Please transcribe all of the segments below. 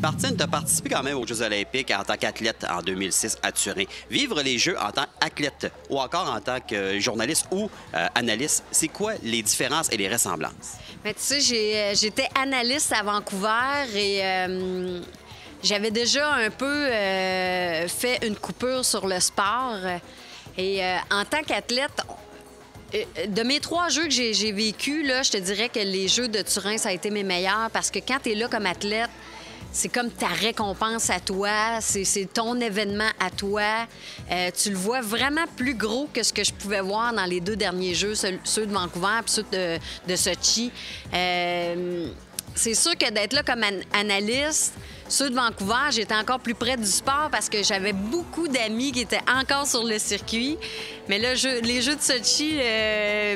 Martine, tu as participé quand même aux Jeux olympiques en tant qu'athlète en 2006 à Turin. Vivre les Jeux en tant qu'athlète ou encore en tant que journaliste ou analyste, c'est quoi les différences et les ressemblances? Mais tu sais, j'étais analyste à Vancouver et j'avais déjà un peu fait une coupure sur le sport. Et en tant qu'athlète, de mes 3 jeux que j'ai vécus, là, je te dirais que les Jeux de Turin, ça a été mes meilleurs parce que quand tu es là comme athlète, c'est comme ta récompense à toi, c'est ton événement à toi. Tu le vois vraiment plus gros que ce que je pouvais voir dans les 2 derniers Jeux, ceux de Vancouver et ceux de Sochi. C'est sûr que d'être là comme analyste, ceux de Vancouver, j'étais encore plus près du sport parce que j'avais beaucoup d'amis qui étaient encore sur le circuit. Mais là, les Jeux de Sochi,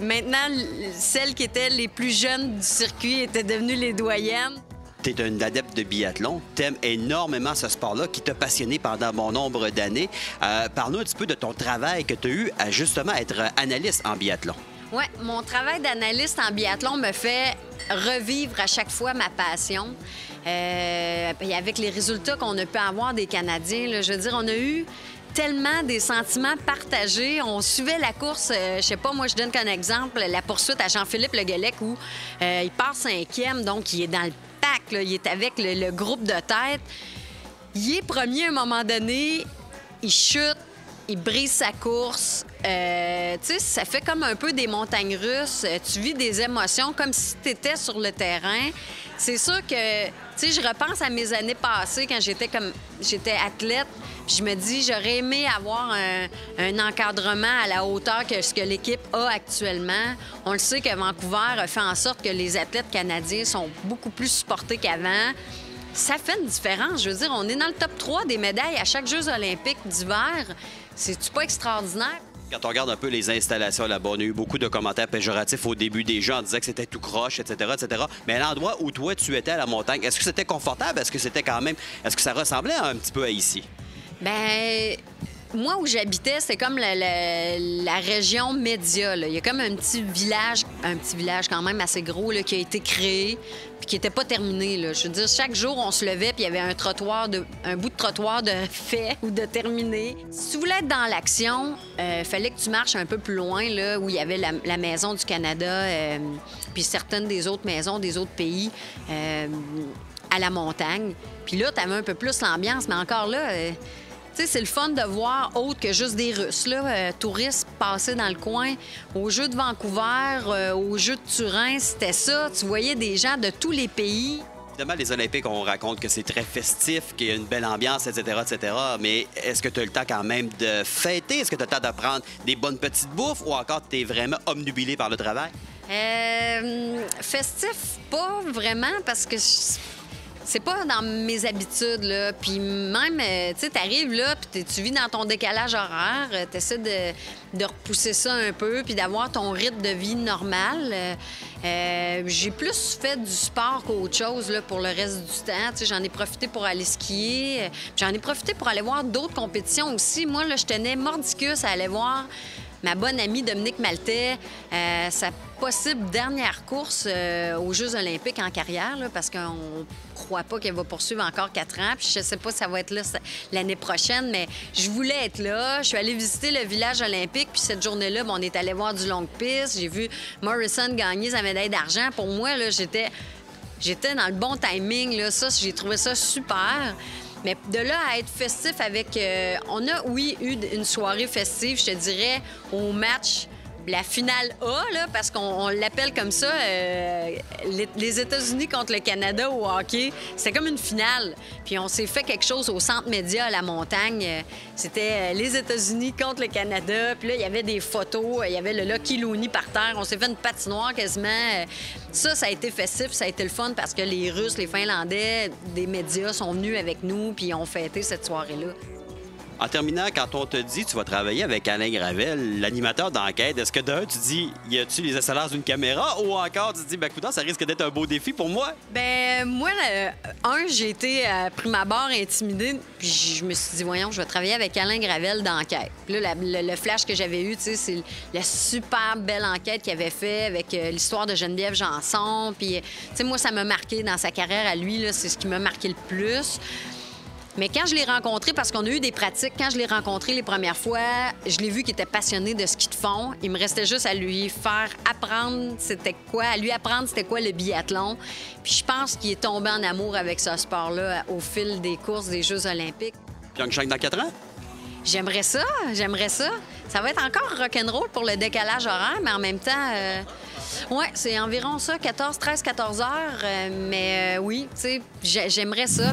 maintenant, celles qui étaient les plus jeunes du circuit étaient devenues les doyennes. Tu es une adepte de biathlon, tu aimes énormément ce sport-là qui t'a passionné pendant bon nombre d'années. Parle-nous un petit peu de ton travail que tu as eu à justement être analyste en biathlon. Oui, mon travail d'analyste en biathlon me fait revivre à chaque fois ma passion. Et avec les résultats qu'on a pu avoir des Canadiens, là, je veux dire, on a eu tellement des sentiments partagés. On suivait la course, je sais pas, moi je donne qu'un exemple, la poursuite à Jean-Philippe Le Guellec où il part 5e, donc il est dans le pack, là, il est avec le groupe de tête. Il est premier à un moment donné, il chute, il brise sa course. Tu sais, ça fait comme un peu des montagnes russes. Tu vis des émotions comme si tu étais sur le terrain. C'est sûr que, tu sais, je repense à mes années passées quand j'étais athlète. Puis je me dis, j'aurais aimé avoir un encadrement à la hauteur que ce que l'équipe a actuellement. On le sait que Vancouver a fait en sorte que les athlètes canadiens sont beaucoup plus supportés qu'avant. Ça fait une différence. Je veux dire, on est dans le top 3 des médailles à chaque Jeux olympiques d'hiver. C'est-tu pas extraordinaire? Quand on regarde un peu les installations là-bas, on a eu beaucoup de commentaires péjoratifs au début des Jeux en disant que c'était tout croche, etc., etc. Mais à l'endroit où toi, tu étais à la montagne, est-ce que c'était confortable? Est-ce que c'était quand même... Est-ce que ça ressemblait un petit peu à ici? Bien, moi, où j'habitais, c'est comme la région média. Là. Il y a comme un petit village quand même assez gros là, qui a été créé puis qui n'était pas terminé. Là. Je veux dire, chaque jour, on se levait puis il y avait un bout de trottoir de fait ou de terminé. Si tu voulais être dans l'action, il fallait que tu marches un peu plus loin, là, où il y avait la Maison du Canada puis certaines des autres maisons des autres pays à la montagne. Puis là, tu avais un peu plus l'ambiance, mais encore là... Tu sais, c'est le fun de voir autre que juste des Russes, là, touristes passer dans le coin. Aux Jeux de Vancouver, aux Jeux de Turin, c'était ça. Tu voyais des gens de tous les pays. Évidemment, les Olympiques, on raconte que c'est très festif, qu'il y a une belle ambiance, etc., etc. Mais est-ce que tu as le temps quand même de fêter? Est-ce que tu as le temps de prendre des bonnes petites bouffes ou encore tu es vraiment omnubilé par le travail? Festif, pas vraiment, parce que... C'est pas dans mes habitudes, là. Puis même, tu sais, t'arrives là, puis tu vis dans ton décalage horaire, t'essaies de repousser ça un peu, puis d'avoir ton rythme de vie normal. J'ai plus fait du sport qu'autre chose, là, pour le reste du temps. Tu sais, j'en ai profité pour aller skier. J'en ai profité pour aller voir d'autres compétitions aussi. Moi, là, je tenais mordicus à aller voir ma bonne amie Dominique Maltais, sa possible dernière course aux Jeux olympiques en carrière, là, parce qu'on ne croit pas qu'elle va poursuivre encore 4 ans. Puis je ne sais pas si ça va être là l'année prochaine, mais je voulais être là. Je suis allée visiter le village olympique, puis cette journée-là, on est allé voir du longue piste. J'ai vu Morrison gagner sa médaille d'argent. Pour moi, là, j'étais dans le bon timing. Là. Ça, j'ai trouvé ça super. Mais de là à être festif avec... on a, oui, eu une soirée festive, je te dirais, au match, la finale A, là, parce qu'on l'appelle comme ça, les États-Unis contre le Canada au hockey. C'était comme une finale. Puis on s'est fait quelque chose au Centre Média à la montagne. C'était les États-Unis contre le Canada. Puis là, il y avait des photos. Il y avait le Lucky Looney par terre. On s'est fait une patinoire quasiment. Ça a été festif. Ça a été le fun parce que les Russes, les Finlandais, des médias sont venus avec nous puis ont fêté cette soirée-là. En terminant, quand on te dit tu vas travailler avec Alain Gravel, l'animateur d'enquête, est-ce que d'un, tu dis, y a-tu les SLR d'une caméra ou encore tu te dis, ben écoute, ça risque d'être un beau défi pour moi? Ben moi, j'ai été prime abord intimidée, puis je me suis dit, voyons, je vais travailler avec Alain Gravel d'enquête. Puis là, le flash que j'avais eu, tu sais, c'est la super belle enquête qu'il avait fait avec l'histoire de Geneviève Janson. Puis, tu sais, moi, ça m'a marqué dans sa carrière à lui, là, c'est ce qui m'a marqué le plus. Mais quand je l'ai rencontré, parce qu'on a eu des pratiques, quand je l'ai rencontré les premières fois, je l'ai vu qu'il était passionné de ce qu'ils font. Il me restait juste à lui faire apprendre c'était quoi, à lui apprendre c'était quoi le biathlon. Puis je pense qu'il est tombé en amour avec ce sport-là au fil des courses des Jeux olympiques. Pyeongchang dans 4 ans? J'aimerais ça, j'aimerais ça. Ça va être encore rock'n'roll pour le décalage horaire, mais en même temps, ouais, c'est environ ça, 13-14 heures. Mais oui, tu sais, j'aimerais ça.